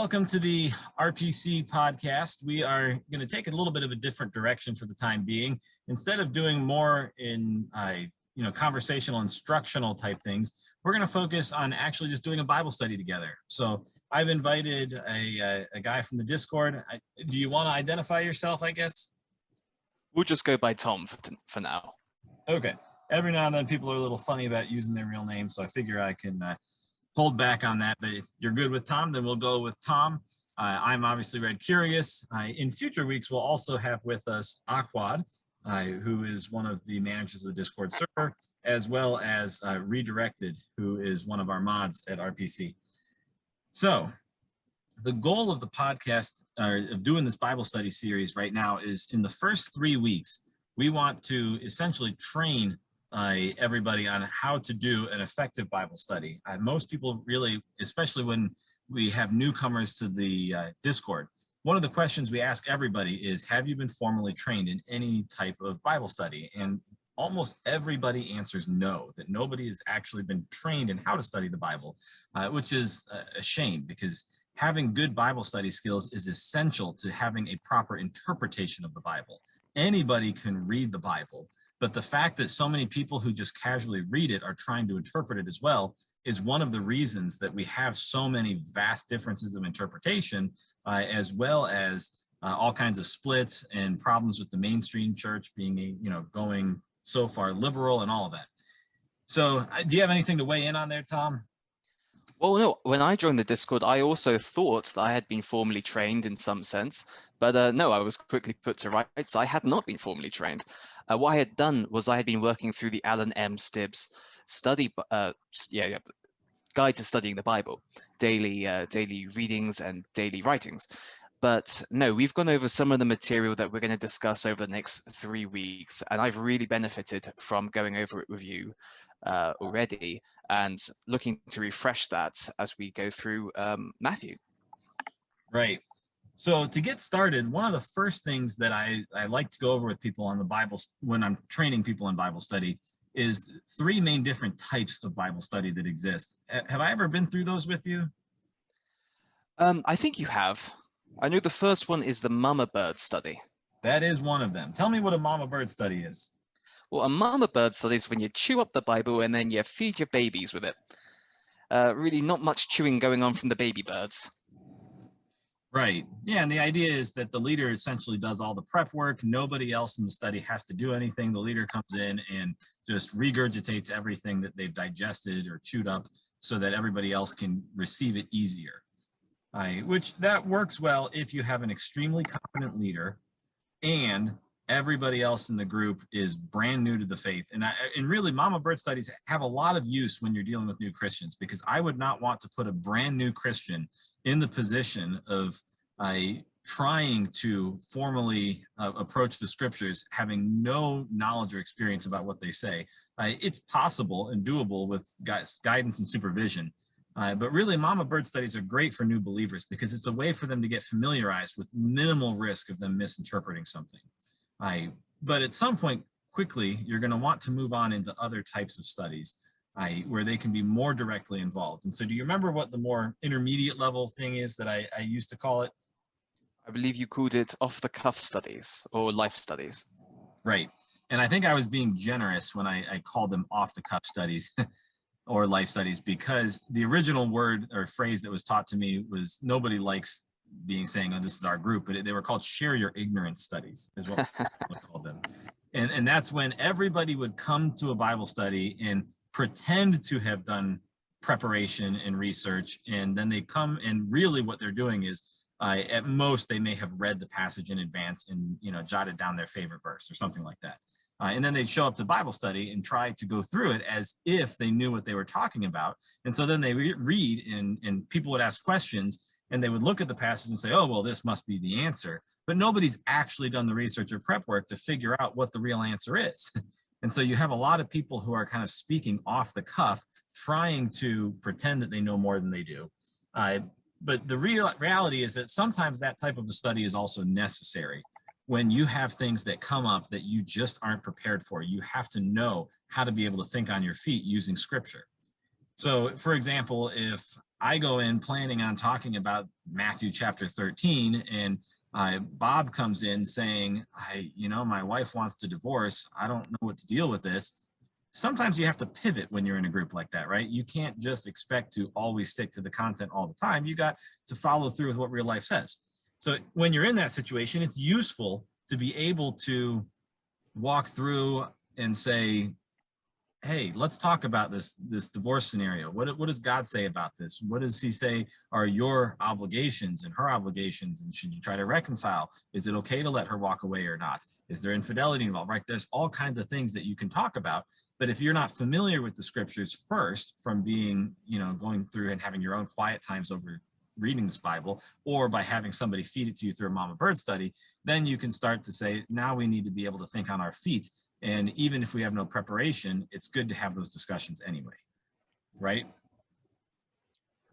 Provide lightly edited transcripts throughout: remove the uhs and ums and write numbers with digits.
Welcome to the RPC podcast. We are going to take a little bit of a different direction for the time being. Instead of doing more in conversational, instructional type things, we're going to focus on actually just doing a Bible study together. So I've invited a guy from the Discord. Do you want to identify yourself, I guess? We'll just go by Tom for now. Okay. Every now and then people are a little funny about using their real name, so I figure I can hold back on that. But if you're good with Tom, then we'll go with Tom. I'm obviously Red Curious. In future weeks, we'll also have with us Aquad, who is one of the managers of the Discord server, as well as Redirected, who is one of our mods at RPC. So the goal of the podcast, of doing this Bible study series right now, is in the first 3 weeks, we want to essentially train everybody on how to do an effective Bible study. Most people really, especially when we have newcomers to the Discord, one of the questions we ask everybody is, have you been formally trained in any type of Bible study? And almost everybody answers no, that nobody has actually been trained in how to study the Bible, which is a shame, because having good Bible study skills is essential to having a proper interpretation of the Bible. Anybody can read the Bible, but the fact that so many people who just casually read it are trying to interpret it as well is one of the reasons that we have so many vast differences of interpretation, as well as all kinds of splits and problems with the mainstream church being, going so far liberal and all of that. So do you have anything to weigh in on there, Tom? Well, no, when I joined the Discord, I also thought that I had been formally trained in some sense, but no, I was quickly put to rights. I had not been formally trained. What I had done was I had been working through the Alan M. Stibbs study, guide to studying the Bible, daily readings and daily writings. But no, we've gone over some of the material that we're going to discuss over the next 3 weeks, and I've really benefited from going over it with you already and looking to refresh that as we go through Matthew. Right. So to get started, one of the first things that I like to go over with people on the Bible, when I'm training people in Bible study, is 3 main different types of Bible study that exist. Have I ever been through those with you? I think you have. I know the first one is the mama bird study. That is one of them. Tell me what a mama bird study is. Well, a mama bird study is when you chew up the Bible and then you feed your babies with it. Really not much chewing going on from the baby birds. Right. Yeah, and the idea is that the leader essentially does all the prep work. Nobody else in the study has to do anything. The leader comes in and just regurgitates everything that they've digested or chewed up so that everybody else can receive it easier. Which that works well if you have an extremely competent leader and everybody else in the group is brand new to the faith. And really, mama bird studies have a lot of use when you're dealing with new Christians, because I would not want to put a brand new Christian in the position of trying to formally approach the scriptures, having no knowledge or experience about what they say. It's possible and doable with guidance and supervision. But really, mama bird studies are great for new believers because it's a way for them to get familiarized with minimal risk of them misinterpreting something. But at some point, quickly, you're going to want to move on into other types of studies where they can be more directly involved. And so do you remember what the more intermediate level thing is that I used to call it? I believe you called it off-the-cuff studies or life studies. Right. And I think I was being generous when I called them off-the-cuff studies or life studies, because the original word or phrase that was taught to me was, nobody likes saying, oh, this is our group, but they were called share your ignorance studies is what we called them. And that's when everybody would come to a Bible study and pretend to have done preparation and research, and then they come and really what they're doing is at most they may have read the passage in advance and jotted down their favorite verse or something like that. And then they'd show up to Bible study and try to go through it as if they knew what they were talking about. And so then they read and people would ask questions and they would look at the passage and say, oh, well, this must be the answer. But nobody's actually done the research or prep work to figure out what the real answer is. And so you have a lot of people who are kind of speaking off the cuff, trying to pretend that they know more than they do. But the reality is that sometimes that type of a study is also necessary. When you have things that come up that you just aren't prepared for, you have to know how to be able to think on your feet using scripture. So, for example, if I go in planning on talking about Matthew chapter 13, and Bob comes in saying, my wife wants to divorce. I don't know what to deal with this. Sometimes you have to pivot when you're in a group like that, right? You can't just expect to always stick to the content all the time. You got to follow through with what real life says. So when you're in that situation, it's useful to be able to walk through and say, hey, let's talk about this divorce scenario. What does God say about this? What does he say are your obligations and her obligations? And should you try to reconcile? Is it okay to let her walk away or not? Is there infidelity involved, right? There's all kinds of things that you can talk about. But if you're not familiar with the scriptures first from being, going through and having your own quiet times over reading this Bible, or by having somebody feed it to you through a Mama Bird study, then you can start to say, now we need to be able to think on our feet. And even if we have no preparation, it's good to have those discussions anyway, right?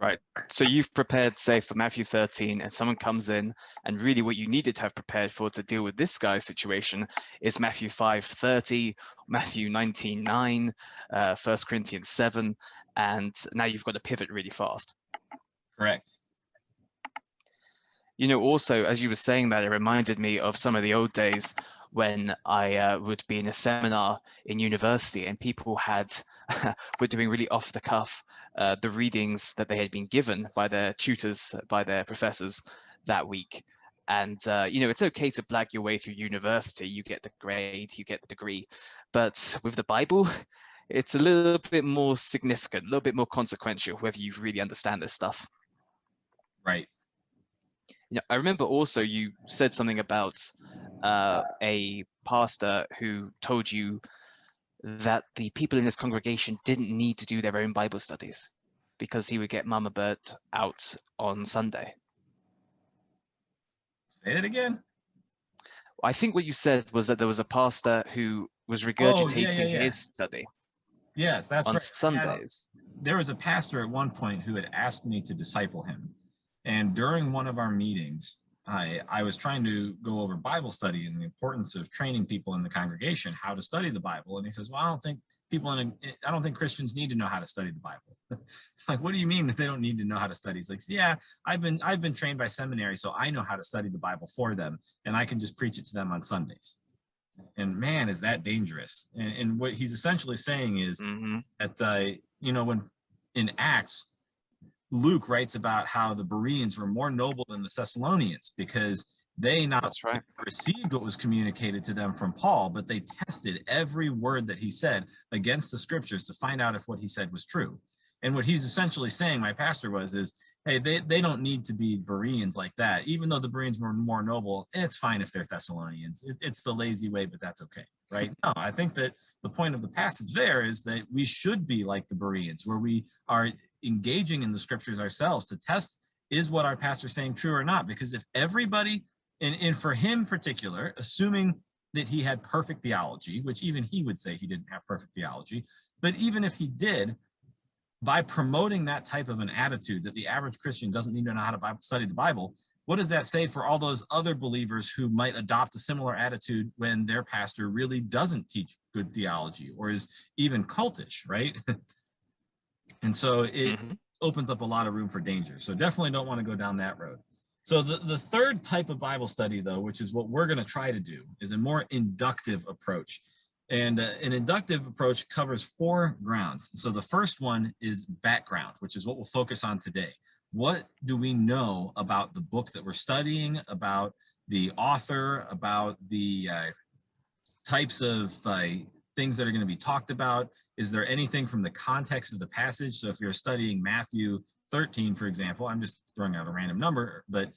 Right. So you've prepared, say, for Matthew 13, and someone comes in, and really what you needed to have prepared for to deal with this guy's situation is Matthew 5:30, Matthew 19:9, 1 Corinthians 7, and now you've got to pivot really fast. Correct. Also, as you were saying that, it reminded me of some of the old days when I would be in a seminar in university and people were doing really off the cuff the readings that they had been given by their tutors, by their professors that week. And, it's okay to blag your way through university. You get the grade, you get the degree. But with the Bible, it's a little bit more significant, a little bit more consequential, whether you really understand this stuff. Right. I remember also you said something about a pastor who told you that the people in his congregation didn't need to do their own Bible studies because he would get Mama Bird out on Sunday. Say it again. I think what you said was that there was a pastor who was regurgitating his study. Yes, that's on right. Sundays. There was a pastor at one point who had asked me to disciple him. And during one of our meetings, I was trying to go over Bible study and the importance of training people in the congregation how to study the Bible. And he says, well, I don't think Christians need to know how to study the Bible. Like, what do you mean that they don't need to know how to study? He's like, yeah, I've been trained by seminary, so I know how to study the Bible for them, and I can just preach it to them on Sundays. And man, is that dangerous. And what he's essentially saying is that, when in Acts, Luke writes about how the Bereans were more noble than the Thessalonians because they not only received what was communicated to them from Paul, but they tested every word that he said against the scriptures to find out if what he said was true. And what he's essentially saying, my pastor is, hey, they don't need to be Bereans like that. Even though the Bereans were more noble, it's fine if they're Thessalonians. It's the lazy way, but that's okay, right? No, I think that the point of the passage there is that we should be like the Bereans, where we are engaging in the scriptures ourselves to test, is what our pastor's saying true or not? Because if everybody, and for him in particular, assuming that he had perfect theology, which even he would say he didn't have perfect theology, but even if he did, by promoting that type of an attitude that the average Christian doesn't need to know how to study the Bible, what does that say for all those other believers who might adopt a similar attitude when their pastor really doesn't teach good theology or is even cultish, right? And so it opens up a lot of room for danger. So definitely don't want to go down that road. So the third type of Bible study, though, which is what we're going to try to do, is a more inductive approach. And an inductive approach covers 4 grounds. So the first one is background, which is what we'll focus on today. What do we know about the book that we're studying, about the author, about the types of things that are going to be talked about? Is there anything from the context of the passage? So if you're studying Matthew 13, for example, I'm just throwing out a random number, but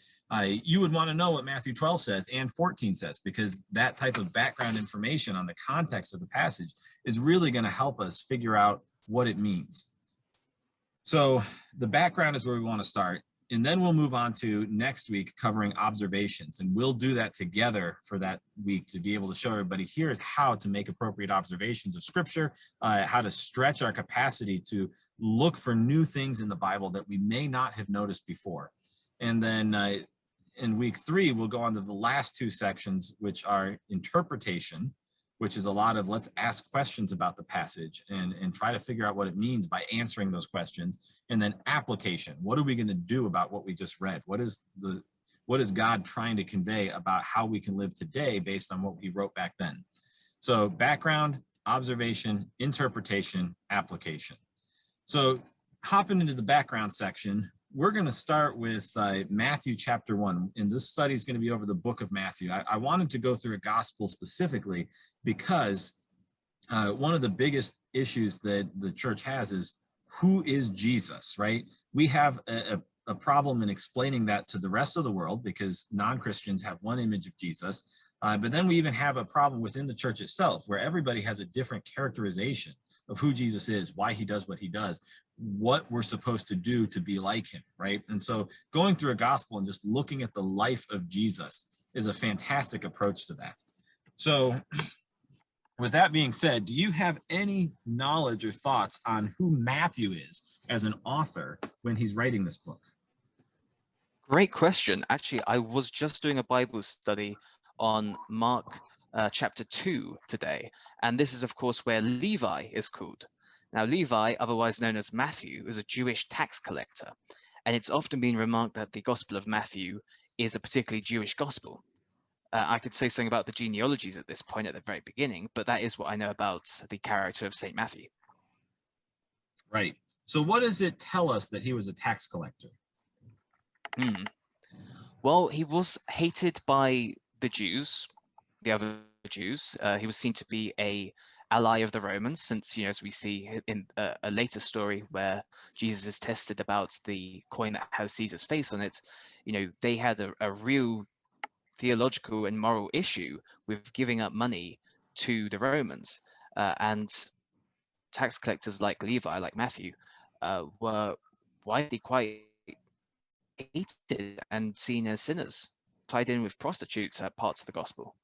you would want to know what Matthew 12 says and 14 says, because that type of background information on the context of the passage is really going to help us figure out what it means. So the background is where we want to start. And then we'll move on to next week covering observations. And we'll do that together for that week to be able to show everybody here's how to make appropriate observations of scripture, how to stretch our capacity to look for new things in the Bible that we may not have noticed before. And then in week 3, we'll go on to the last 2 sections, which are interpretation. which is a lot of let's ask questions about the passage and try to figure out what it means by answering those questions. And then application. What are we going to do about what we just read? What is God trying to convey about how we can live today based on what he wrote back then? So background, observation, interpretation, application. So hopping into the background section, we're going to start with Matthew chapter 1, and this study is going to be over the book of Matthew. I wanted to go through a gospel specifically because one of the biggest issues that the church has is who is Jesus, right? We have a problem in explaining that to the rest of the world because non-Christians have one image of Jesus, but then we even have a problem within the church itself where everybody has a different characterization of who Jesus is, why he does what he does, what we're supposed to do to be like him, right? And so going through a gospel and just looking at the life of Jesus is a fantastic approach to that. So with that being said, do you have any knowledge or thoughts on who Matthew is as an author when he's writing this book? Great question. Actually, I was just doing a Bible study on Mark chapter 2 today. And this is, of course, where Levi is called. Now, Levi, otherwise known as Matthew, is a Jewish tax collector. And it's often been remarked that the Gospel of Matthew is a particularly Jewish gospel. I could say something about the genealogies at this point at the very beginning, but that is what I know about the character of St. Matthew. Right. So what does it tell us that he was a tax collector? Well, he was hated by the Jews, the other Jews. He was seen to be a ally of the Romans, since, as we see in a later story where Jesus is tested about the coin that has Caesar's face on it, they had a real theological and moral issue with giving up money to the Romans. And tax collectors like Levi, like Matthew, were widely quite hated and seen as sinners, tied in with prostitutes at parts of the gospel.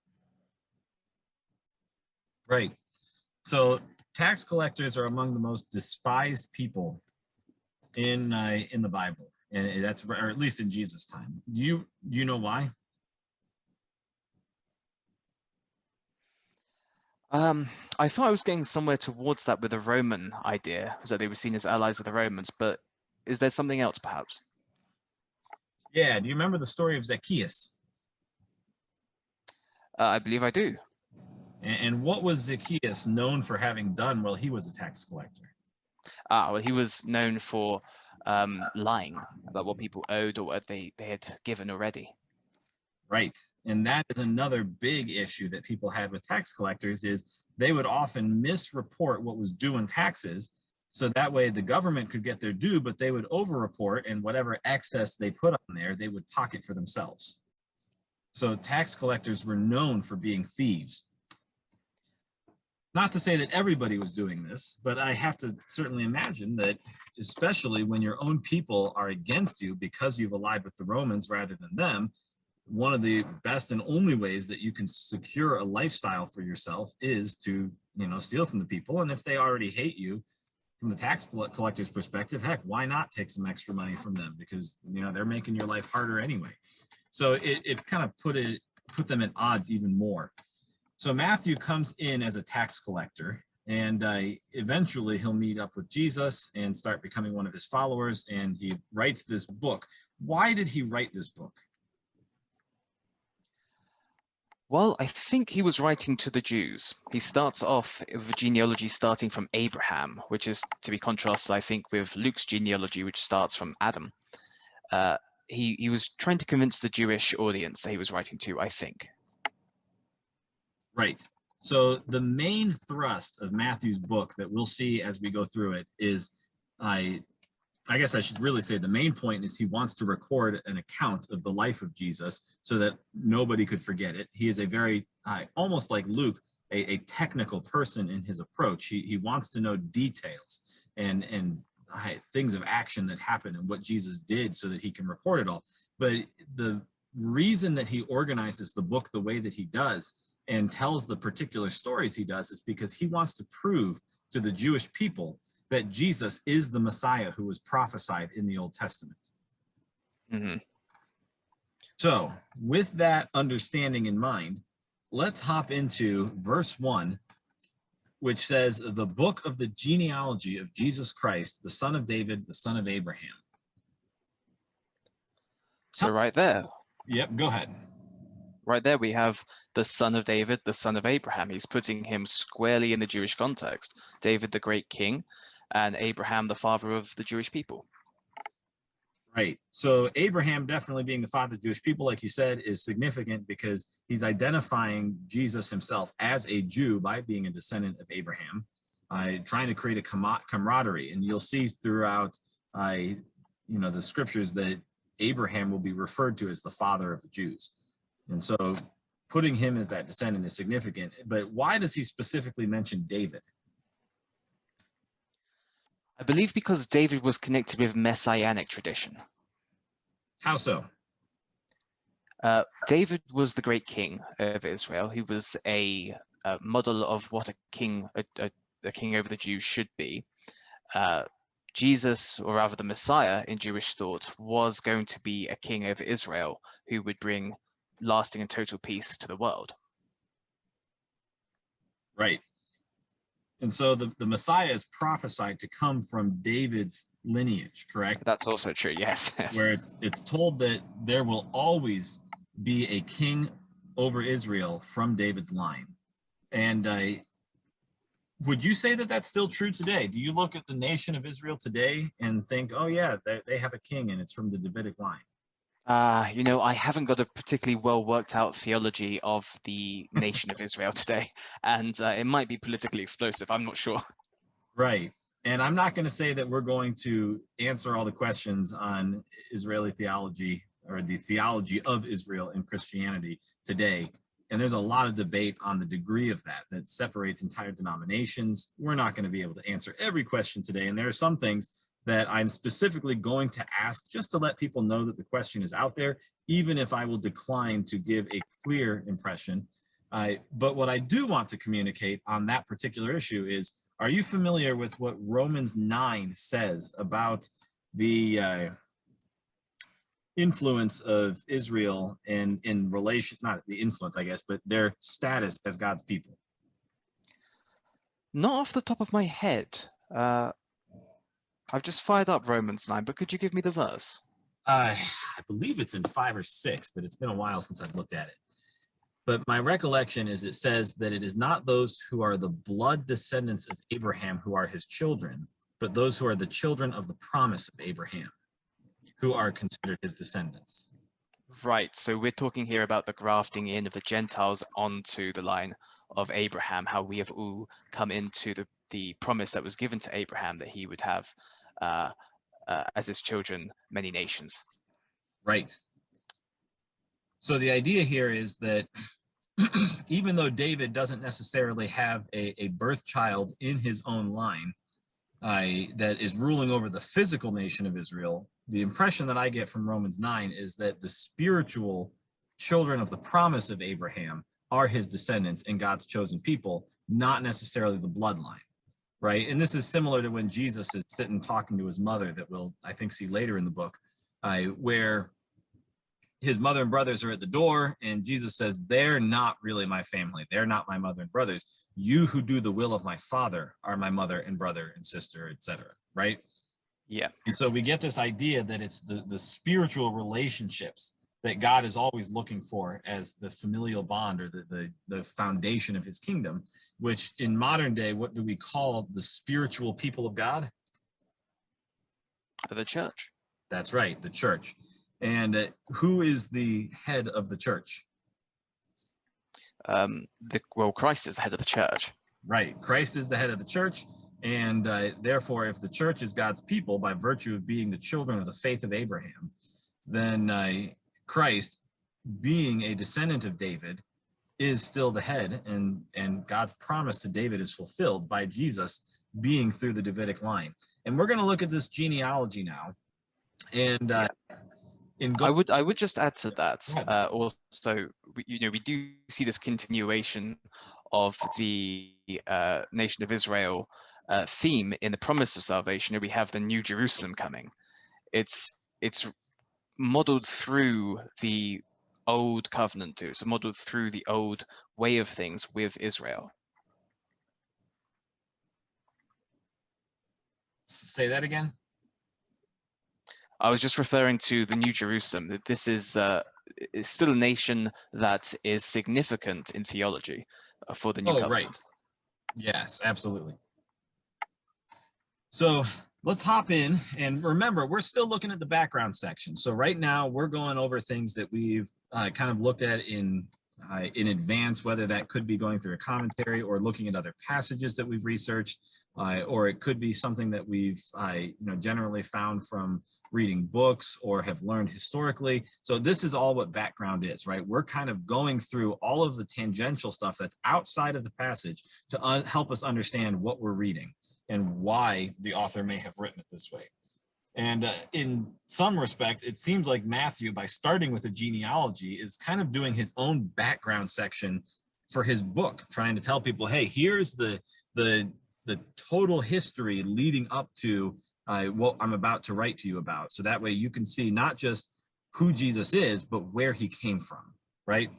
Right. So tax collectors are among the most despised people in the Bible, and that's, or at least in Jesus' time. Do you know why? I thought I was getting somewhere towards that with the Roman idea, so they were seen as allies of the Romans, but is there something else perhaps? Yeah, do you remember the story of Zacchaeus? I believe I do. And what was Zacchaeus known for having done while he was a tax collector? Well, he was known for lying about what people owed or what they had given already. Right. And that is another big issue that people had with tax collectors is they would often misreport what was due in taxes. So that way the government could get their due, but they would overreport, and whatever excess they put on there, they would pocket for themselves. So tax collectors were known for being thieves. Not to say that everybody was doing this, but I have to certainly imagine that, especially when your own people are against you because you've allied with the Romans rather than them, one of the best and only ways that you can secure a lifestyle for yourself is to, steal from the people. And if they already hate you, from the tax collector's perspective, heck, why not take some extra money from them? Because, they're making your life harder anyway. So it kind of put them at odds even more. So Matthew comes in as a tax collector, and eventually he'll meet up with Jesus and start becoming one of his followers, and he writes this book. Why did he write this book? Well, I think he was writing to the Jews. He starts off with a genealogy starting from Abraham, which is to be contrasted, I think, with Luke's genealogy, which starts from Adam. He was trying to convince the Jewish audience that he was writing to, I think. Right. So the main thrust of Matthew's book that we'll see as we go through it is, I guess I should really say the main point is he wants to record an account of the life of Jesus so that nobody could forget it. He is a very, almost like Luke, a technical person in his approach. He wants to know details and things of action that happened and what Jesus did so that he can record it all. But the reason that he organizes the book the way that he does and tells the particular stories he does is because he wants to prove to the Jewish people that Jesus is the Messiah who was prophesied in the Old Testament. Mm-hmm. So with that understanding in mind, let's hop into verse 1, which says, the book of the genealogy of Jesus Christ, the son of David, the son of Abraham. So right there, Yep, go ahead. right there, we have the son of David, the son of Abraham. He's putting him squarely in the Jewish context. David, the great king, and Abraham, the father of the Jewish people. Right. So Abraham definitely being the father of the Jewish people, like you said, is significant because he's identifying Jesus himself as a Jew by being a descendant of Abraham, trying to create a camaraderie. And you'll see throughout, the scriptures that Abraham will be referred to as the father of the Jews. And so putting him as that descendant is significant. But why does he specifically mention David? I believe because David was connected with messianic tradition. How so? David was the great king of Israel. He was a model of what a king over the Jews should be. Jesus, or rather the Messiah in Jewish thought, was going to be a king over Israel who would bring lasting and total peace to the world. Right. And so the Messiah is prophesied to come from David's lineage, correct? That's also true, yes. Where it's told that there will always be a king over Israel from David's line. And would you say that that's still true today? Do you look at the nation of Israel today and think, oh yeah, they have a king and it's from the Davidic line? I haven't got a particularly well worked out theology of the nation of Israel today, and it might be politically explosive. I'm not sure. Right. And I'm not going to say that we're going to answer all the questions on Israeli theology or the theology of Israel in Christianity today. And there's a lot of debate on the degree of that separates entire denominations. We're not going to be able to answer every question today. And there are some things that I'm specifically going to ask just to let people know that the question is out there, even if I will decline to give a clear impression. But what I do want to communicate on that particular issue is, are you familiar with what Romans 9 says about the influence of Israel and in relation, not the influence, I guess, but their status as God's people? Not off the top of my head. I've just fired up Romans 9, but could you give me the verse? I believe it's in 5 or 6, but it's been a while since I've looked at it. But my recollection is it says that it is not those who are the blood descendants of Abraham who are his children, but those who are the children of the promise of Abraham, who are considered his descendants. Right, so we're talking here about the grafting in of the Gentiles onto the line of Abraham, how we have all come into the promise that was given to Abraham that he would have as his children many nations. Right. So the idea here is that even though David doesn't necessarily have a birth child in his own line that is ruling over the physical nation of Israel, the impression that I get from Romans 9 is that the spiritual children of the promise of Abraham are his descendants and God's chosen people, not necessarily the bloodline, right? And this is similar to when Jesus is sitting talking to his mother that we'll, I think, see later in the book, where his mother and brothers are at the door and Jesus says, they're not really my family. They're not my mother and brothers. You who do the will of my Father are my mother and brother and sister, etc. Right? Yeah. And so we get this idea that it's the spiritual relationships that God is always looking for as the familial bond or the foundation of his kingdom, which in modern day, what do we call the spiritual people of God? The church. That's right, the church. And who is the head of the church? Christ is the head of the church. Right. Christ is the head of the church. And therefore, if the church is God's people by virtue of being the children of the faith of Abraham, then Christ, being a descendant of David, is still the head. And God's promise to David is fulfilled by Jesus being through the Davidic line. And we're going to look at this genealogy now. And I would just add to that. Also, we do see this continuation of the nation of Israel theme in the promise of salvation. We have the New Jerusalem coming. It's modeled through the old covenant to. It's modeled through the old way of things with Israel. Say that again. I was just referring to the New Jerusalem. That this is it's still a nation that is significant in theology for the new covenant. Right. Yes, absolutely. So let's hop in, and remember, we're still looking at the background section. So right now we're going over things that we've kind of looked at in advance, whether that could be going through a commentary or looking at other passages that we've researched, or it could be something that we've generally found from reading books or have learned historically. So this is all what background is, right? We're kind of going through all of the tangential stuff that's outside of the passage to help us understand what we're reading and why the author may have written it this way. And in some respect, it seems like Matthew, by starting with a genealogy, is kind of doing his own background section for his book, trying to tell people, hey, here's the total history leading up to what I'm about to write to you about. So that way you can see not just who Jesus is, but where he came from, right?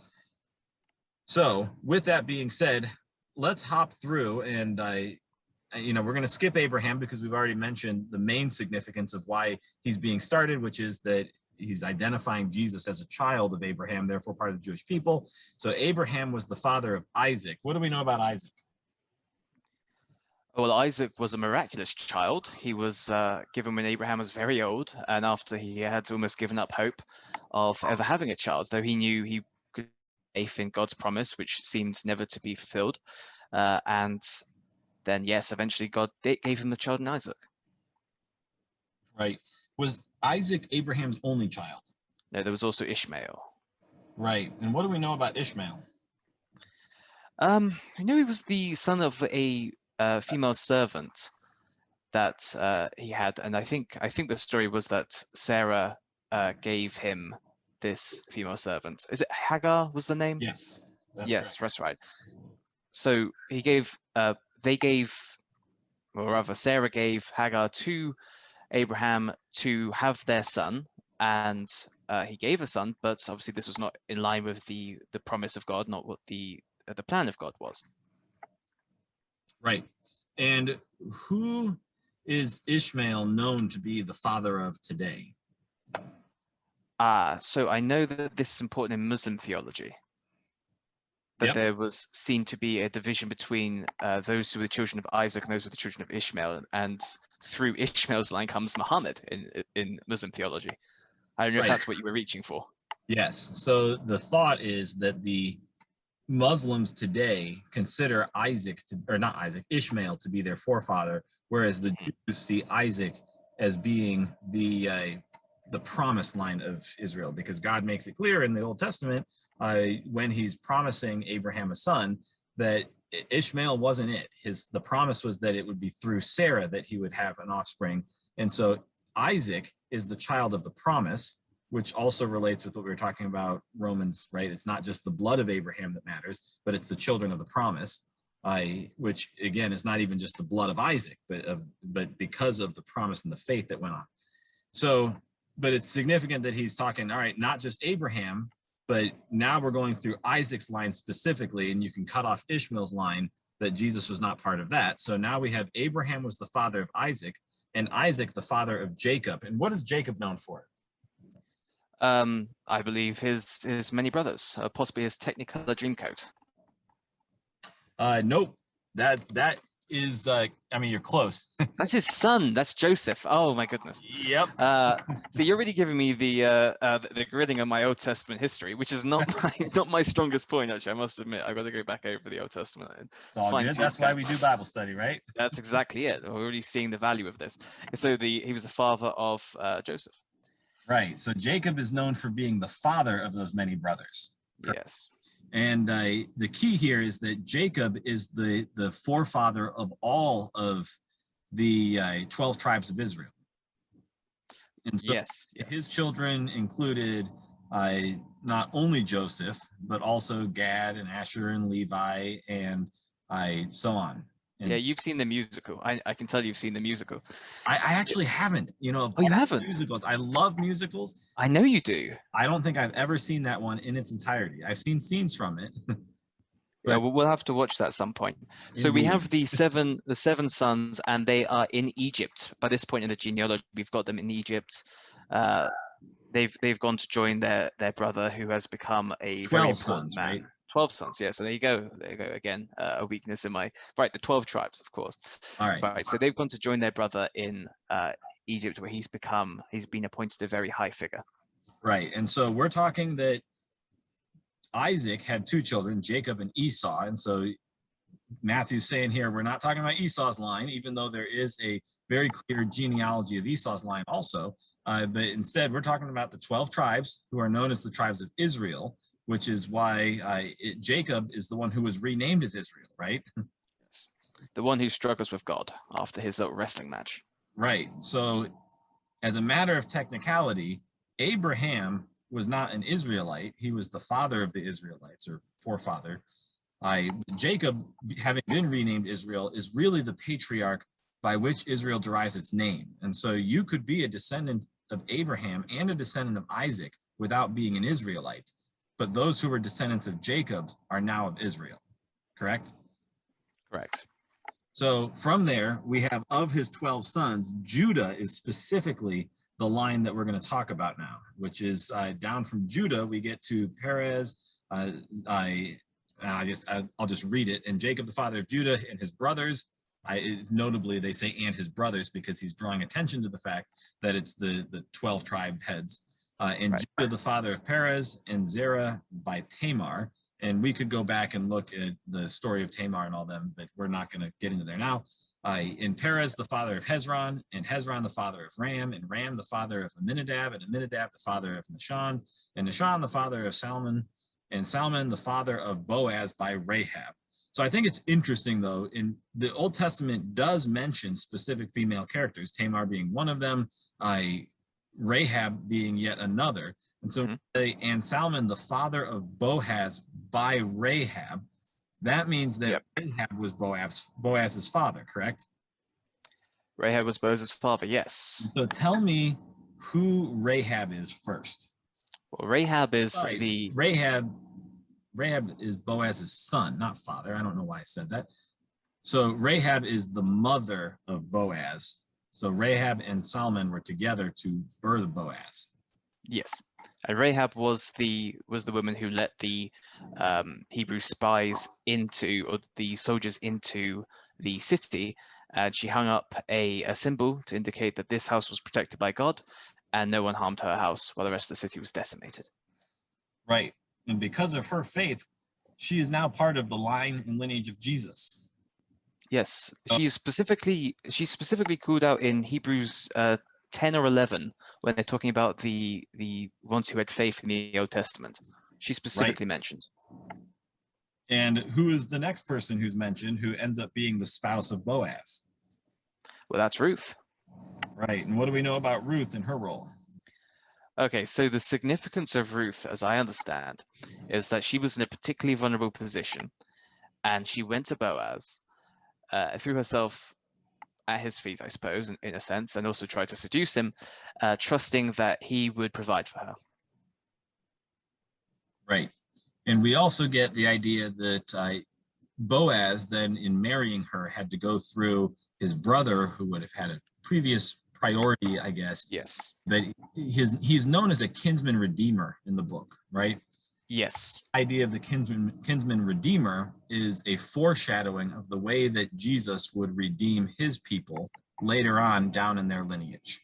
So with that being said, let's hop through, and we're going to skip Abraham because we've already mentioned the main significance of why he's being started, which is that he's identifying Jesus as a child of Abraham, therefore part of the Jewish people. So Abraham was the father of Isaac. What do we know about Isaac? Well, Isaac was a miraculous child. He was given when Abraham was very old, and after he had almost given up hope of ever having a child, though he knew he could have faith in God's promise, which seemed never to be fulfilled. And then, yes, eventually God gave him the child in Isaac. Right. Was Isaac Abraham's only child? No, there was also Ishmael. Right. And what do we know about Ishmael? I know he was the son of a female servant that he had, and I think the story was that Sarah gave him this female servant. Is it Hagar was the name? Yes. Yes, correct. that's right. So he gave, they gave, or rather Sarah gave Hagar to Abraham to have their son, and he gave a son, but obviously this was not in line with the promise of God, not what the plan of God was. Right. And who is Ishmael known to be the father of today? So I know that this is important in Muslim theology, that there was seen to be a division between those who were the children of Isaac and those who were the children of Ishmael, and through Ishmael's line comes Muhammad in Muslim theology. I don't know if that's what you were reaching for. Yes. So the thought is that the Muslims today consider Ishmael to be their forefather, whereas the Jews see Isaac as being the promised line of Israel, because God makes it clear in the Old Testament when he's promising Abraham a son that Ishmael wasn't it. The promise was that it would be through Sarah that he would have an offspring. And so Isaac is the child of the promise, which also relates with what we were talking about Romans, right? It's not just the blood of Abraham that matters, but it's the children of the promise, which again is not even just the blood of Isaac, but because of the promise and the faith that went on. So, but it's significant that he's talking, all right, not just Abraham, but now we're going through Isaac's line specifically, and you can cut off Ishmael's line that Jesus was not part of that. So now we have Abraham was the father of Isaac, and Isaac the father of Jacob. And what is Jacob known for? I believe his many brothers, possibly his Technicolor Dreamcoat. Nope. That is, you're close. That's his son. That's Joseph. Oh my goodness. Yep. So you're really giving me the grilling of my Old Testament history, which is not my strongest point. Actually, I must admit, I've got to go back over the Old Testament. It's all good. That's why we do Bible study, right? That's exactly it. We're already seeing the value of this. So he was the father of Joseph. Right. So Jacob is known for being the father of those many brothers. Yes. And the key here is that Jacob is the forefather of all of the 12 tribes of Israel. And so his children included not only Joseph, but also Gad and Asher and Levi and so on. Yeah, you've seen the musical. I can tell you've seen the musical. I actually haven't. You know, of Oh, you all haven't? musicals. I love musicals. I know you do. I don't think I've ever seen that one in its entirety. I've seen scenes from it, Yeah, but we'll have to watch that some point. So we indeed. have the seven sons, and they are in Egypt. By this point in the genealogy, we've got them in Egypt. Uh, they've gone to join their brother, who has become a very 12 important sons, man. right? 12 sons, yeah. So there you go. There you go again. A weakness in my right. The 12 tribes, of course. All right. Right. So they've gone to join their brother in Egypt, where he's been appointed a very high figure. Right. And so we're talking that Isaac had two children, Jacob and Esau. And so Matthew's saying here, we're not talking about Esau's line, even though there is a very clear genealogy of Esau's line also. But instead, we're talking about the 12 tribes who are known as the tribes of Israel, which is why Jacob is the one who was renamed as Israel, right? Yes. The one who struggles with God after his little wrestling match. Right. So, as a matter of technicality, Abraham was not an Israelite. He was the father of the Israelites, or forefather. Jacob, having been renamed Israel, is really the patriarch by which Israel derives its name. And so you could be a descendant of Abraham and a descendant of Isaac without being an Israelite. But those who were descendants of Jacob are now of Israel, correct? Correct. So from there, we have of his 12 sons, Judah is specifically the line that we're going to talk about now, which is down from Judah, we get to Perez. I'll just read it. And Jacob, the father of Judah, and his brothers. Notably, they say and his brothers because he's drawing attention to the fact that it's the 12 tribe heads. And right. Judah, the father of Perez, and Zerah by Tamar. And we could go back and look at the story of Tamar and all them, but we're not going to get into there now. In Perez, the father of Hezron, and Hezron, the father of Ram, and Ram, the father of Amminadab, and Amminadab, the father of Nahshon, and Nahshon, the father of Salmon, and Salmon, the father of Boaz by Rahab. So I think it's interesting, though, in the Old Testament does mention specific female characters, Tamar being one of them, Rahab being yet another. And so, and Salmon, the father of Boaz by Rahab, that means that Rahab was Boaz's father, correct? Rahab was Boaz's father, yes. So tell me who Rahab is first. Well, Rahab is Rahab is Boaz's son, not father. I don't know why I said that. So Rahab is the mother of Boaz. So Rahab and Salmon were together to birth Boaz. Yes, and Rahab was the woman who let the Hebrew spies into, or the soldiers into the city, and she hung up a symbol to indicate that this house was protected by God, and no one harmed her house while the rest of the city was decimated. Right, and because of her faith, she is now part of the line and lineage of Jesus. Yes, she's specifically called out in Hebrews 10 or 11 when they're talking about the ones who had faith in the Old Testament. She's specifically mentioned. And who is the next person who's mentioned who ends up being the spouse of Boaz? Well, that's Ruth. Right, and what do we know about Ruth and her role? Okay, so the significance of Ruth, as I understand, is that she was in a particularly vulnerable position, and she went to Boaz, threw herself at his feet, I suppose, in a sense, and also tried to seduce him, trusting that he would provide for her. Right. And we also get the idea that Boaz then, in marrying her, had to go through his brother, who would have had a previous priority, I guess. Yes. But he's known as a kinsman redeemer in the book, right? Yes. The idea of the kinsman redeemer is a foreshadowing of the way that Jesus would redeem his people later on down in their lineage.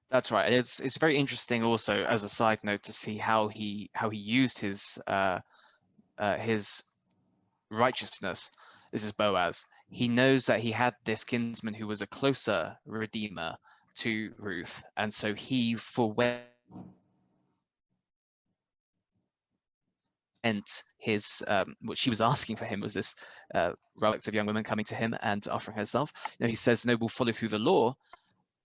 That's right. It's very interesting also, as a side note, to see how he used his righteousness. This is Boaz. He knows that he had this kinsman who was a closer redeemer to Ruth, and so he forwent his what she was asking for him was this relict of young women coming to him and offering herself. He says, no, we'll follow through the law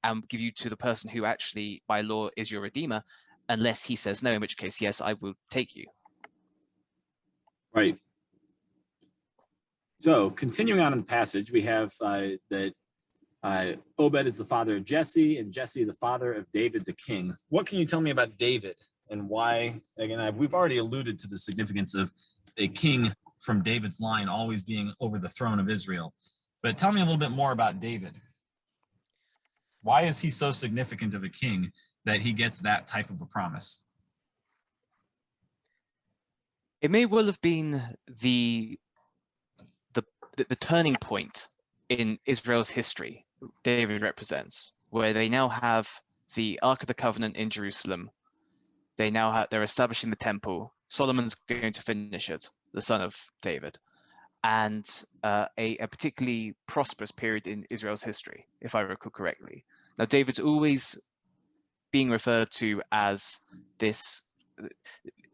and give you to the person who actually by law is your redeemer, unless he says no, in which case, yes, I will take you. Right. So continuing on in the passage, we have that Obed is the father of Jesse, and Jesse the father of David the king. What can you tell me about David and why? Again, we've already alluded to the significance of a king from David's line always being over the throne of Israel. But tell me a little bit more about David. Why is he so significant of a king that he gets that type of a promise? It may well have been the turning point in Israel's history David represents, where they now have the Ark of the Covenant in Jerusalem. They're establishing the temple. Solomon's going to finish it, the son of David, and a particularly prosperous period in Israel's history, if I recall correctly. Now, David's always being referred to as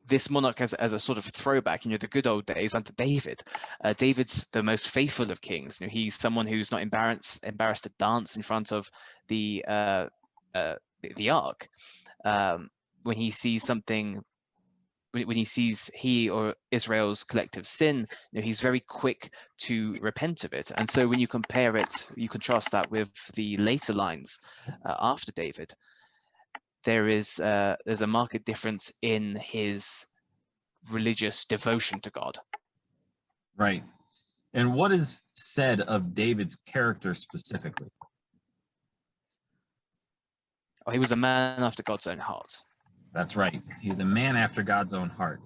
this monarch as a sort of throwback, the good old days under David. David's the most faithful of kings. He's someone who's not embarrassed to dance in front of the ark. When he sees something, when he sees he or Israel's collective sin, he's very quick to repent of it. And so when you contrast that with the later lines after David, there's a marked difference in his religious devotion to God. Right. And what is said of David's character specifically? Oh, he was a man after God's own heart. That's right. He's a man after God's own heart.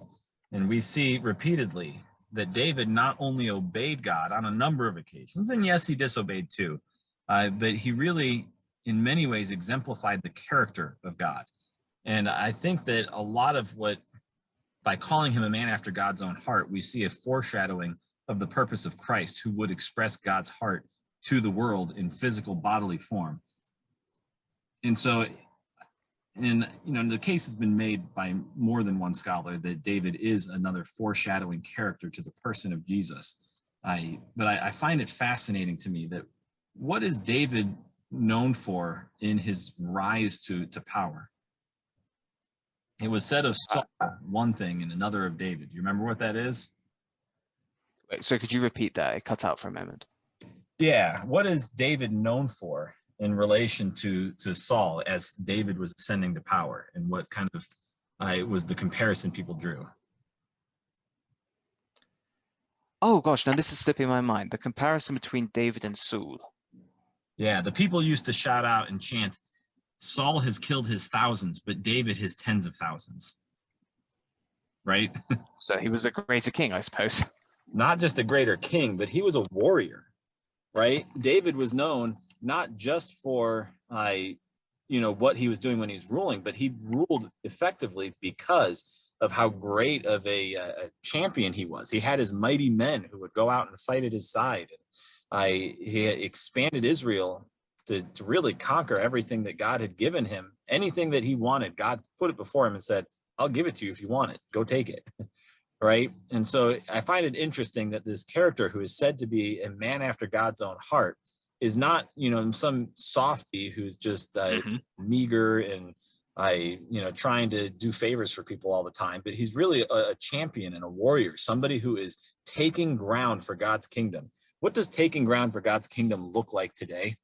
And we see repeatedly that David not only obeyed God on a number of occasions, and yes, he disobeyed too, but he really, in many ways, exemplified the character of God. And I think that a lot of by calling him a man after God's own heart, we see a foreshadowing of the purpose of Christ, who would express God's heart to the world in physical bodily form. And so, the case has been made by more than one scholar that David is another foreshadowing character to the person of Jesus. But I find it fascinating to me that what is David known for in his rise to power? It was said of Saul one thing and another of David. Do you remember what that is? Wait, so could you repeat that? It cut out for a moment. Yeah. What is David known for in relation to Saul as David was ascending to power, and what kind of was the comparison people drew? Oh gosh, now this is slipping my mind. The comparison between David and Saul. Yeah, the people used to shout out and chant, Saul has killed his thousands, but David his tens of thousands. Right? So he was a greater king, I suppose. Not just a greater king, but he was a warrior, right? David was known not just for what he was doing when he was ruling, but he ruled effectively because of how great of a champion he was. He had his mighty men who would go out and fight at his side. He expanded Israel to really conquer everything that God had given him. Anything that he wanted, God put it before him and said, I'll give it to you if you want it. Go take it. Right? And so I find it interesting that this character, who is said to be a man after God's own heart, is not, some softy who's just meager and trying to do favors for people all the time, but he's really a champion and a warrior, somebody who is taking ground for God's kingdom. What does taking ground for God's kingdom look like today?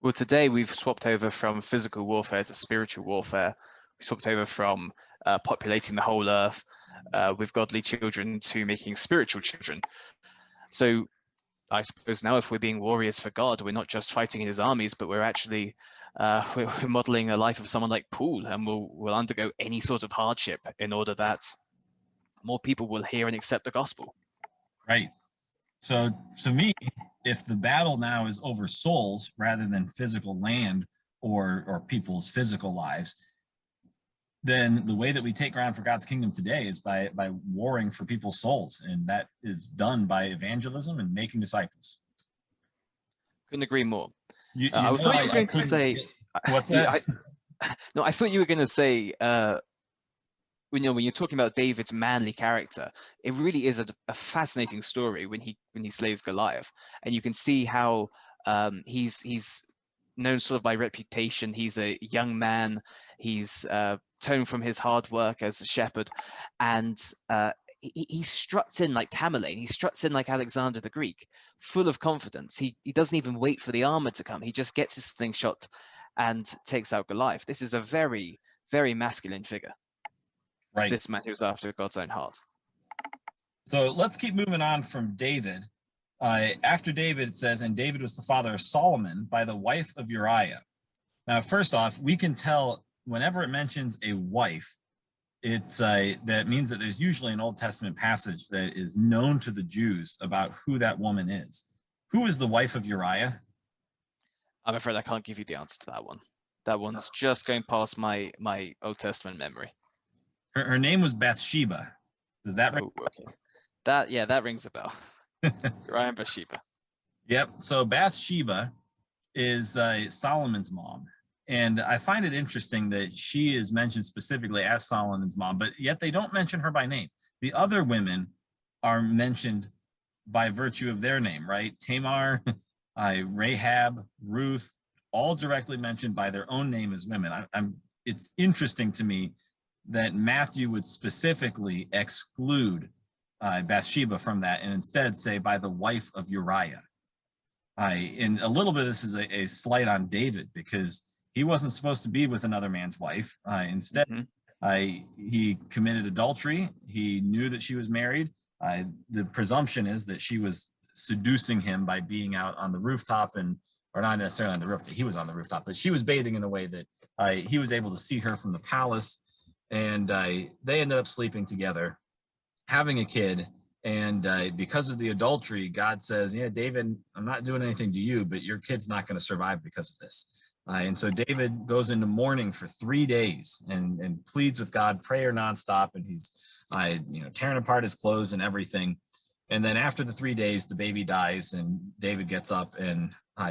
Well, today we've swapped over from physical warfare to spiritual warfare. We swapped over from populating the whole earth with godly children to making spiritual children. So I suppose now, if we're being warriors for God, we're not just fighting in his armies, but we're actually we're modeling a life of someone like Paul, and we'll undergo any sort of hardship in order that more people will hear and accept the gospel. Right. So to me, if the battle now is over souls rather than physical land or people's physical lives, then the way that we take ground for God's kingdom today is by warring for people's souls. And that is done by evangelism and making disciples. Couldn't agree more. I thought you were going to say, what's that? No, I thought you were going to say, when you're talking about David's manly character, it really is a fascinating story when he slays Goliath, and you can see how he's known sort of by reputation. He's a young man. He's toned from his hard work as a shepherd, and he struts in like Tamerlane. He struts in like Alexander the Greek, full of confidence. He doesn't even wait for the armor to come. He just gets his slingshot and takes out Goliath. This is a very, very masculine figure. Right. This man who's after God's own heart. So let's keep moving on from David. After David, it says, and David was the father of Solomon by the wife of Uriah. Now, first off, we can tell whenever it mentions a wife, it's that means that there's usually an Old Testament passage that is known to the Jews about who that woman is. Who is the wife of Uriah? I'm afraid I can't give you the answer to that one. That one's just going past my Old Testament memory. Her name was Bathsheba. Does that ring? Oh, okay. That rings a bell. Uriah and Bathsheba. Yep. So Bathsheba is Solomon's mom. And I find it interesting that she is mentioned specifically as Solomon's mom, but yet they don't mention her by name. The other women are mentioned by virtue of their name, right? Tamar, Rahab, Ruth, all directly mentioned by their own name as women. It's interesting to me that Matthew would specifically exclude Bathsheba from that and instead say by the wife of Uriah. And a little bit of this is a slight on David because he wasn't supposed to be with another man's wife. Instead, he committed adultery. He knew that she was married. The presumption is that she was seducing him by being out on the rooftop or not necessarily on the rooftop. He was on the rooftop, but she was bathing in a way that he was able to see her from the palace. And they ended up sleeping together, having a kid. And because of the adultery, God says, yeah, David, I'm not doing anything to you, but your kid's not going to survive because of this. And so David goes into mourning for 3 days and pleads with God, prayer nonstop. And he's, tearing apart his clothes and everything. And then after the 3 days, the baby dies and David gets up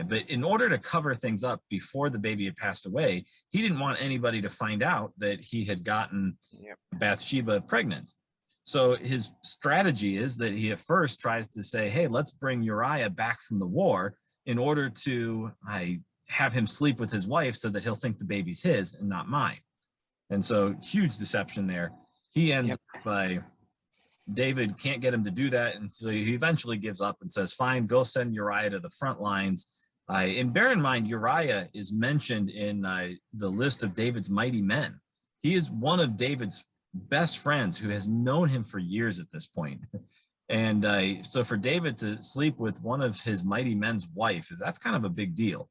but in order to cover things up before the baby had passed away, he didn't want anybody to find out that he had gotten Bathsheba pregnant. So his strategy is that he at first tries to say, hey, let's bring Uriah back from the war in order to have him sleep with his wife so that he'll think the baby's his and not mine. And so huge deception there. He ends up by David can't get him to do that. And so he eventually gives up and says, fine, go send Uriah to the front lines. And bear in mind, Uriah is mentioned in the list of David's mighty men. He is one of David's best friends who has known him for years at this point. And so for David to sleep with one of his mighty men's wife, that's kind of a big deal.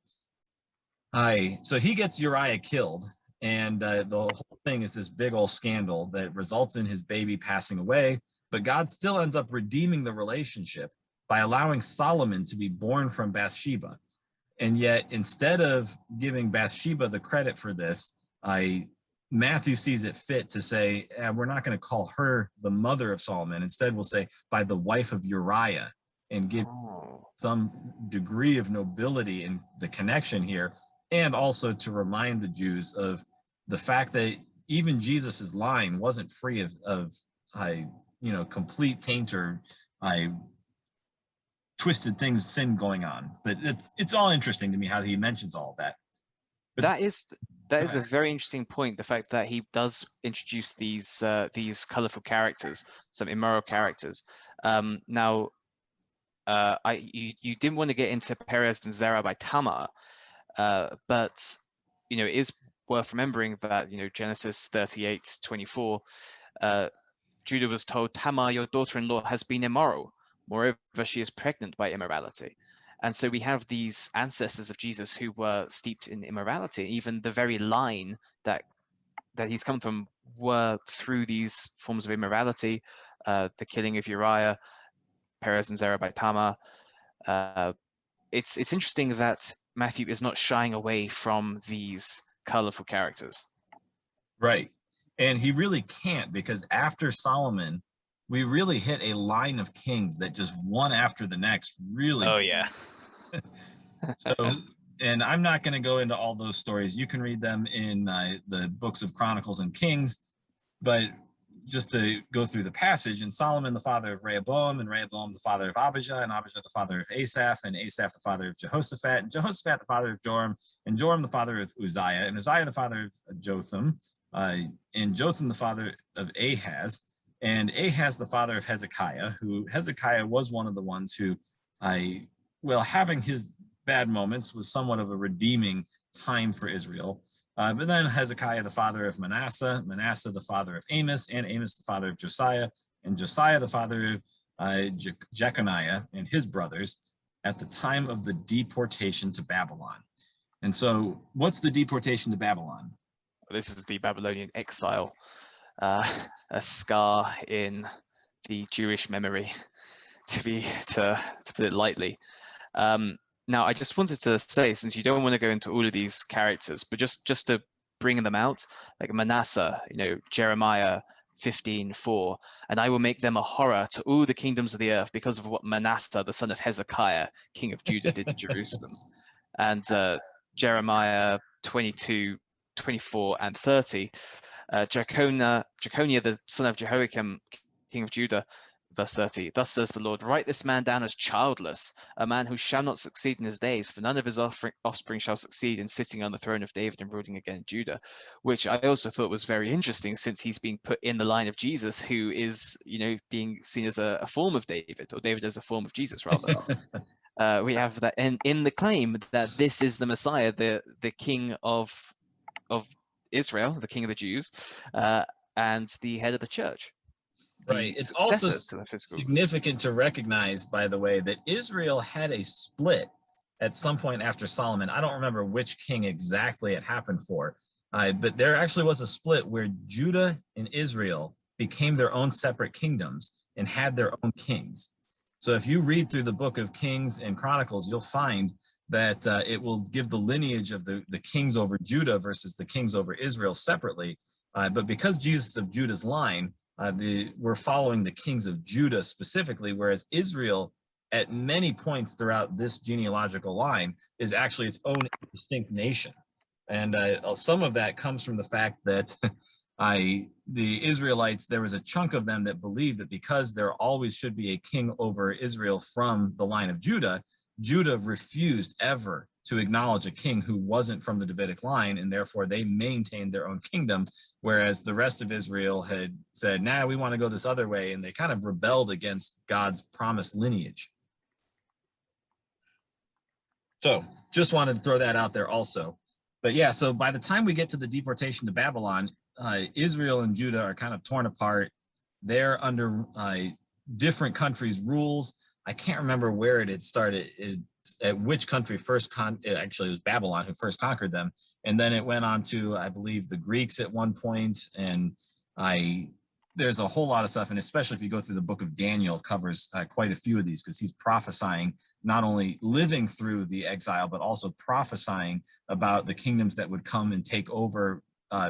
So he gets Uriah killed. And the whole thing is this big old scandal that results in his baby passing away. But God still ends up redeeming the relationship by allowing Solomon to be born from Bathsheba. And yet, instead of giving Bathsheba the credit for this, Matthew sees it fit to say, we're not going to call her the mother of Solomon. Instead, we'll say by the wife of Uriah and give some degree of nobility in the connection here. And also to remind the Jews of the fact that even Jesus's line wasn't free of complete taint or twisted things, sin going on. But it's all interesting to me how he mentions all of that. But that is a very interesting point. The fact that he does introduce these colorful characters, some immoral characters. You didn't want to get into Perez and Zerah by Tamar, but it is worth remembering that Genesis 38:24. Judah was told, Tamar, your daughter-in-law, has been immoral. Moreover, she is pregnant by immorality. And so we have these ancestors of Jesus who were steeped in immorality. Even the very line that he's come from were through these forms of immorality, the killing of Uriah, Perez and Zerah by Tamar. It's interesting that Matthew is not shying away from these colorful characters. Right. And he really can't, because after Solomon, we really hit a line of kings that just one after the next really. Oh, yeah. So, and I'm not going to go into all those stories. You can read them in the books of Chronicles and Kings. But just to go through the passage, and Solomon, the father of Rehoboam, and Rehoboam, the father of Abijah, and Abijah, the father of Asaph, and Asaph, the father of Jehoshaphat, and Jehoshaphat, the father of Joram, and Joram, the father of Uzziah, and Uzziah, the father of Jotham, and Jotham, the father of Ahaz, and Ahaz, the father of Hezekiah, who Hezekiah was one of the ones who, having his bad moments, was somewhat of a redeeming time for Israel. But then Hezekiah, the father of Manasseh, Manasseh, the father of Amos, and Amos, the father of Josiah, and Josiah, the father of Jeconiah and his brothers, at the time of the deportation to Babylon. And so, what's the deportation to Babylon? This is the Babylonian exile, a scar in the Jewish memory, to put it lightly. Now, I just wanted to say, since you don't want to go into all of these characters, but just to bring them out, like Manasseh, Jeremiah 15:4, and I will make them a horror to all the kingdoms of the earth because of what Manasseh, the son of Hezekiah, king of Judah, did in Jerusalem. And Jeremiah 22:24 and 30, Jeconiah, the son of Jehoiakim, king of Judah, verse 30, thus says the Lord, write this man down as childless, a man who shall not succeed in his days, for none of his offspring shall succeed in sitting on the throne of David and ruling again Judah, which I also thought was very interesting, since he's being put in the line of Jesus, who is, being seen as a form of David, or David as a form of Jesus, rather. We have that in the claim that this is the Messiah, the king of Israel, the king of the Jews, and the head of the church. Right. It's also significant to recognize, by the way, that Israel had a split at some point after Solomon. I don't remember which king exactly it happened for, but there actually was a split where Judah and Israel became their own separate kingdoms and had their own kings. So if you read through the book of Kings and Chronicles, you'll find that it will give the lineage of the kings over Judah versus the kings over Israel separately. But because Jesus is of Judah's line, we're following the kings of Judah specifically, whereas Israel, at many points throughout this genealogical line, is actually its own distinct nation. And some of that comes from the fact that the Israelites, there was a chunk of them that believed that because there always should be a king over Israel from the line of Judah, Judah refused ever to acknowledge a king who wasn't from the Davidic line, and therefore they maintained their own kingdom, whereas the rest of Israel had said, nah, we want to go this other way, and they kind of rebelled against God's promised lineage. So just wanted to throw that out there also. But yeah, so by the time we get to the deportation to Babylon, Israel and Judah are kind of torn apart. They're under different countries' rules. I can't remember where it had started, at which country first, actually it was Babylon who first conquered them. And then it went on to, I believe, the Greeks at one point. And there's a whole lot of stuff. And especially if you go through the book of Daniel, covers quite a few of these, because he's prophesying, not only living through the exile, but also prophesying about the kingdoms that would come and take over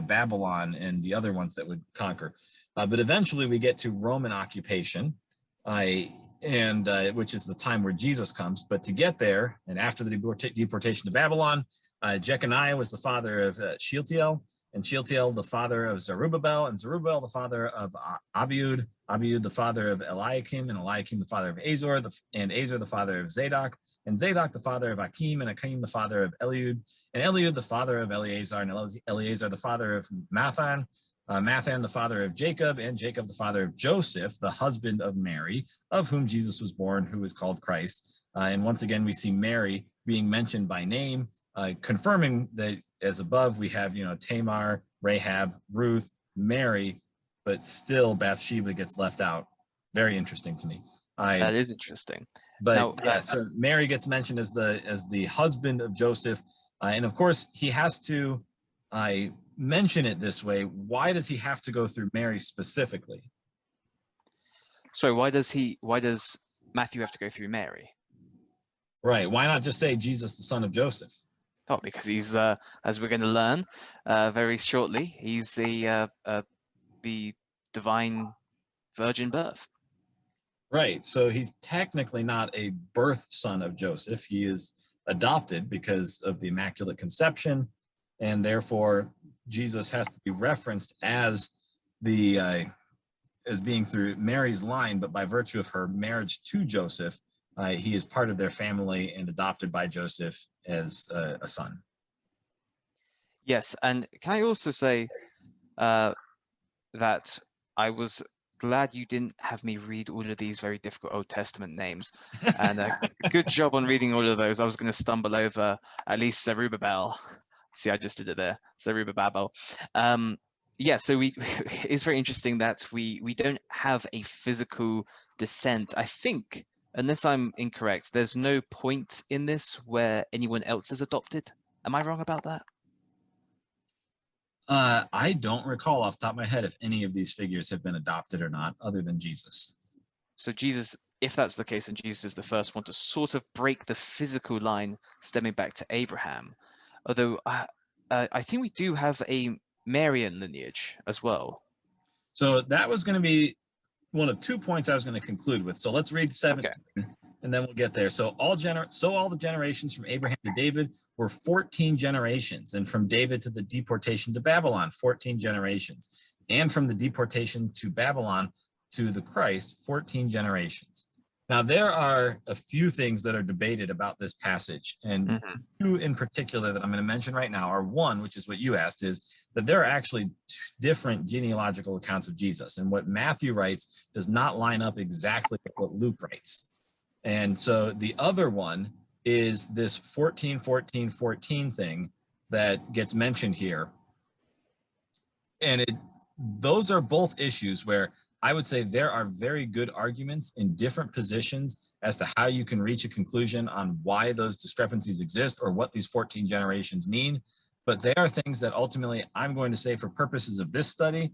Babylon and the other ones that would conquer. But eventually we get to Roman occupation, which is the time where Jesus comes. But to get there, and after the deportation to Babylon, Jeconiah was the father of Shealtiel, and Shealtiel the father of Zerubbabel, and Zerubbabel the father of Abiud, Abiud the father of Eliakim, and Eliakim the father of Azor, and Azor the father of Zadok, and Zadok the father of Akim, and Akim the father of Eliud, and Eliud the father of Eleazar, and Eleazar the father of Mathan, Mathan the father of Jacob, and Jacob the father of Joseph, the husband of Mary, of whom Jesus was born, who is called Christ. And once again, we see Mary being mentioned by name, confirming that as above we have, Tamar, Rahab, Ruth, Mary, but still Bathsheba gets left out. Very interesting to me. That is interesting. But now, yeah, so Mary gets mentioned as the husband of Joseph, and of course he has to mention it this way. Why does he have to go through Mary specifically? Sorry, why does Matthew have to go through Mary? Right. Why not just say Jesus, the son of Joseph? Oh, because he's, as we're going to learn very shortly, he's the divine virgin birth. Right. So he's technically not a birth son of Joseph. He is adopted because of the Immaculate Conception, and therefore Jesus has to be referenced as as being through Mary's line, but by virtue of her marriage to Joseph, he is part of their family and adopted by Joseph as a son. Yes, and can I also say that I was glad you didn't have me read all of these very difficult Old Testament names. And good job on reading all of those. I was going to stumble over at least Zerubbabel. See, I just did it there. Zerubbabel. Yeah, so it's very interesting that we don't have a physical descent. I think, unless I'm incorrect, there's no point in this where anyone else is adopted. Am I wrong about that? I don't recall off the top of my head if any of these figures have been adopted or not, other than Jesus. So Jesus, if that's the case, then Jesus is the first one to sort of break the physical line stemming back to Abraham. Although I think we do have a Marian lineage as well. So that was going to be one of 2 points I was going to conclude with. So let's read 17, and then we'll get there. So all the generations from Abraham to David were 14 generations, and from David to the deportation to Babylon, 14 generations, and from the deportation to Babylon to the Christ, 14 generations. Now, there are a few things that are debated about this passage, and two in particular that I'm going to mention right now are one, which is what you asked, is that there are actually different genealogical accounts of Jesus, and what Matthew writes does not line up exactly with what Luke writes. And so the other one is this 14, 14, 14 thing that gets mentioned here. And those are both issues where I would say there are very good arguments in different positions as to how you can reach a conclusion on why those discrepancies exist or what these 14 generations mean. But they are things that ultimately I'm going to say for purposes of this study,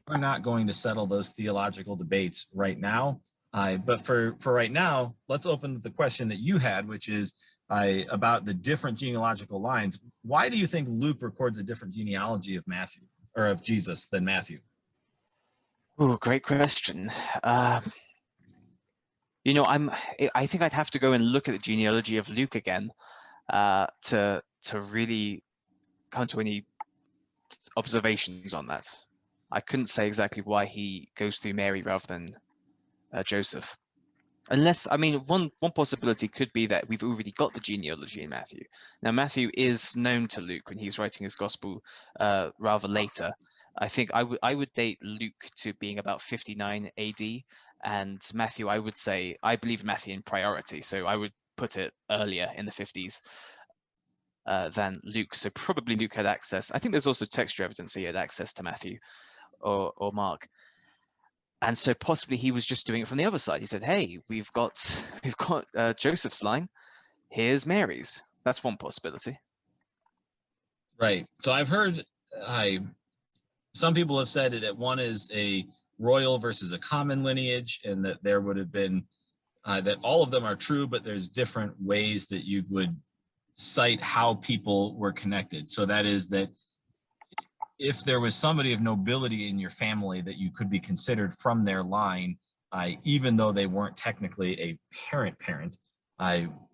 we're not going to settle those theological debates right now. But for right now, let's open the question that you had, which is about the different genealogical lines. Why do you think Luke records a different genealogy of Matthew or of Jesus than Matthew? Oh, great question. You know, I think I'd have to go and look at the genealogy of Luke again to really come to any observations on that. I couldn't say exactly why he goes through Mary rather than Joseph. Unless, I mean, one possibility could be that we've already got the genealogy in Matthew. Now, Matthew is known to Luke when he's writing his gospel rather later. I think I would date Luke to being about 59 AD, and Matthew, I believe Matthew in priority, so I would put it earlier in the 50s than Luke. So probably Luke had access. I think there's also textual evidence he had access to Matthew or Mark. And so possibly he was just doing it from the other side. He said, "Hey, we've got Joseph's line. Here's Mary's." That's one possibility. Right. So I've heard some people have said that one is a royal versus a common lineage, and that there would have been that all of them are true, but there's different ways that you would cite how people were connected. So that is that if there was somebody of nobility in your family that you could be considered from their line, even though they weren't technically a parent,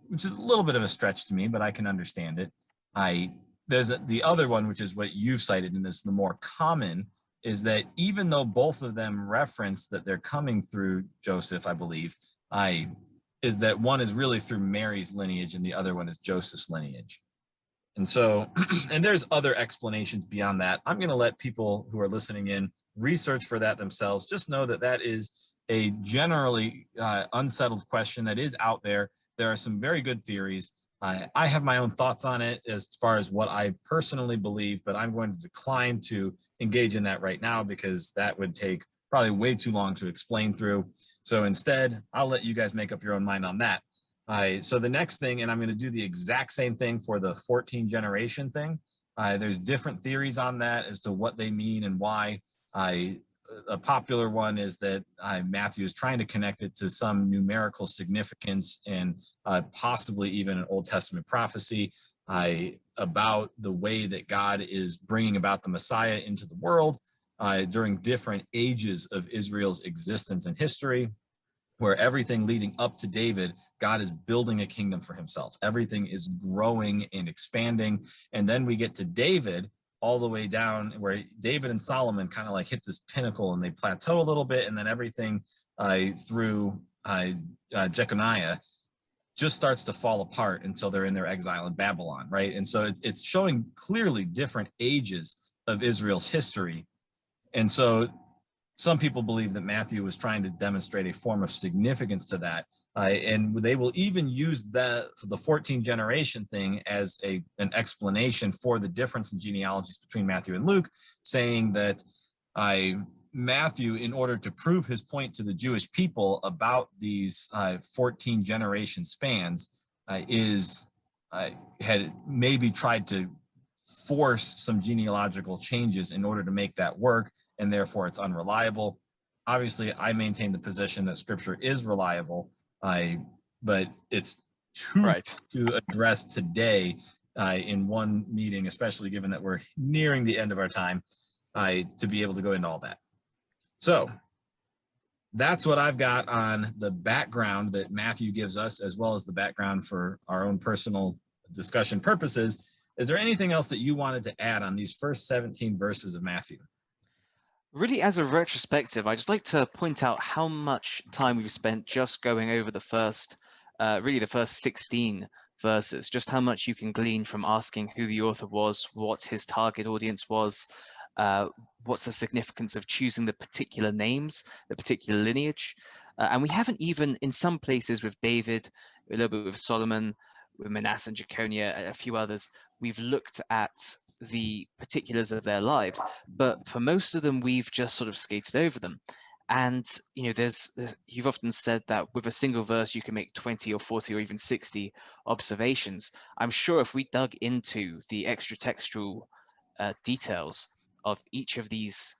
which is a little bit of a stretch to me, but I can understand it. There's the other one, which is what you cited, and this the more common, is that even though both of them reference that they're coming through Joseph, I believe, is that one is really through Mary's lineage and the other one is Joseph's lineage. And so, and there's other explanations beyond that. I'm going to let people who are listening in research for that themselves. Just know that that is a generally unsettled question that is out there. There are some very good theories. I have my own thoughts on it as far as what I personally believe, but I'm going to decline to engage in that right now because that would take probably way too long to explain through. So instead, I'll let you guys make up your own mind on that. So the next thing, and I'm going to do the exact same thing for the 14 generation thing. There's different theories on that as to what they mean and why. A popular one is that Matthew is trying to connect it to some numerical significance and possibly even an Old Testament prophecy about the way that God is bringing about the Messiah into the world during different ages of Israel's existence and history, where everything leading up to David, God is building a kingdom for himself. Everything is growing and expanding. And then we get to David all the way down where David and Solomon kind of like hit this pinnacle and they plateau a little bit. And then everything through Jeconiah just starts to fall apart until they're in their exile in Babylon, right? And so it's showing clearly different ages of Israel's history. And so some people believe that Matthew was trying to demonstrate a form of significance to that. And they will even use the 14 generation thing as an explanation for the difference in genealogies between Matthew and Luke, saying that Matthew, in order to prove his point to the Jewish people about these 14 generation spans, had maybe tried to force some genealogical changes in order to make that work, and therefore it's unreliable. Obviously, I maintain the position that Scripture is reliable, but it's too Right. to address today in one meeting, especially given that we're nearing the end of our time, to be able to go into all that. So that's what I've got on the background that Matthew gives us, as well as the background for our own personal discussion purposes. Is there anything else that you wanted to add on these first 17 verses of Matthew? Really, as a retrospective, I'd just like to point out how much time we've spent just going over the first 16 verses, just how much you can glean from asking who the author was, what his target audience was, what's the significance of choosing the particular names, the particular lineage. And we haven't even, in some places with David, a little bit with Solomon, with Manasseh and Jeconiah, a few others, we've looked at the particulars of their lives, but for most of them, we've just sort of skated over them. And you've often said that with a single verse, you can make 20 or 40 or even 60 observations. I'm sure if we dug into the extra textual details of each of these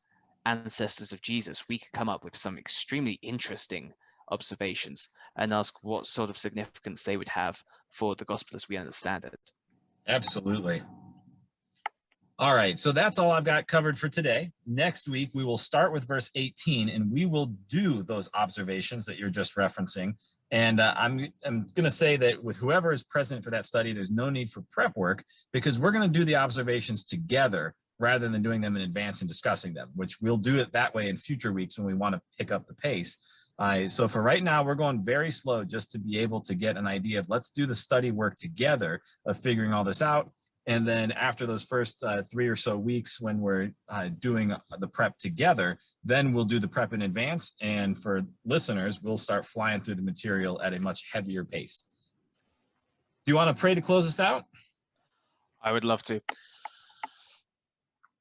ancestors of Jesus, we could come up with some extremely interesting observations and ask what sort of significance they would have for the gospel as we understand it. Absolutely. All right, so that's all I've got covered for today. Next week, we will start with verse 18, and we will do those observations that you're just referencing. And I'm going to say that with whoever is present for that study, there's no need for prep work, because we're going to do the observations together rather than doing them in advance and discussing them, which we'll do it that way in future weeks when we want to pick up the pace. So for right now, we're going very slow just to be able to get an idea of, let's do the study work together of figuring all this out. And then after those first 3 or so weeks when we're doing the prep together, then we'll do the prep in advance. And for listeners, we'll start flying through the material at a much heavier pace. Do you want to pray to close us out? I would love to.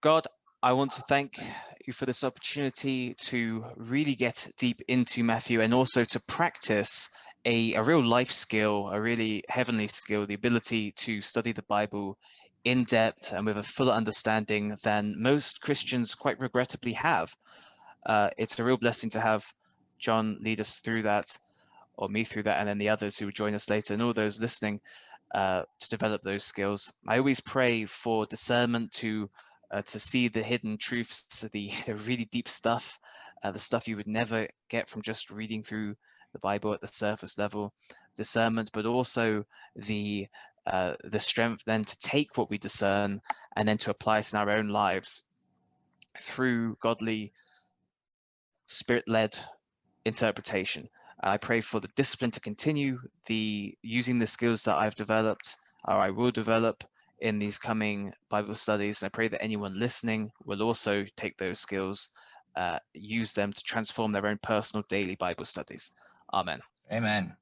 God, I want to thank you for this opportunity to really get deep into Matthew and also to practice a real life skill, a really heavenly skill, the ability to study the Bible in depth and with a fuller understanding than most Christians quite regrettably have. It's a real blessing to have John lead us through that, or me through that, and then the others who would join us later, and all those listening to develop those skills. I always pray for discernment to see the hidden truths, the really deep stuff, the stuff you would never get from just reading through the Bible at the surface level, discernment, but also the strength then to take what we discern and then to apply it in our own lives through godly, spirit-led interpretation. I pray for the discipline to continue using the skills that I've developed, or I will develop in these coming Bible studies. I pray that anyone listening will also take those skills, use them to transform their own personal daily Bible studies. Amen. Amen.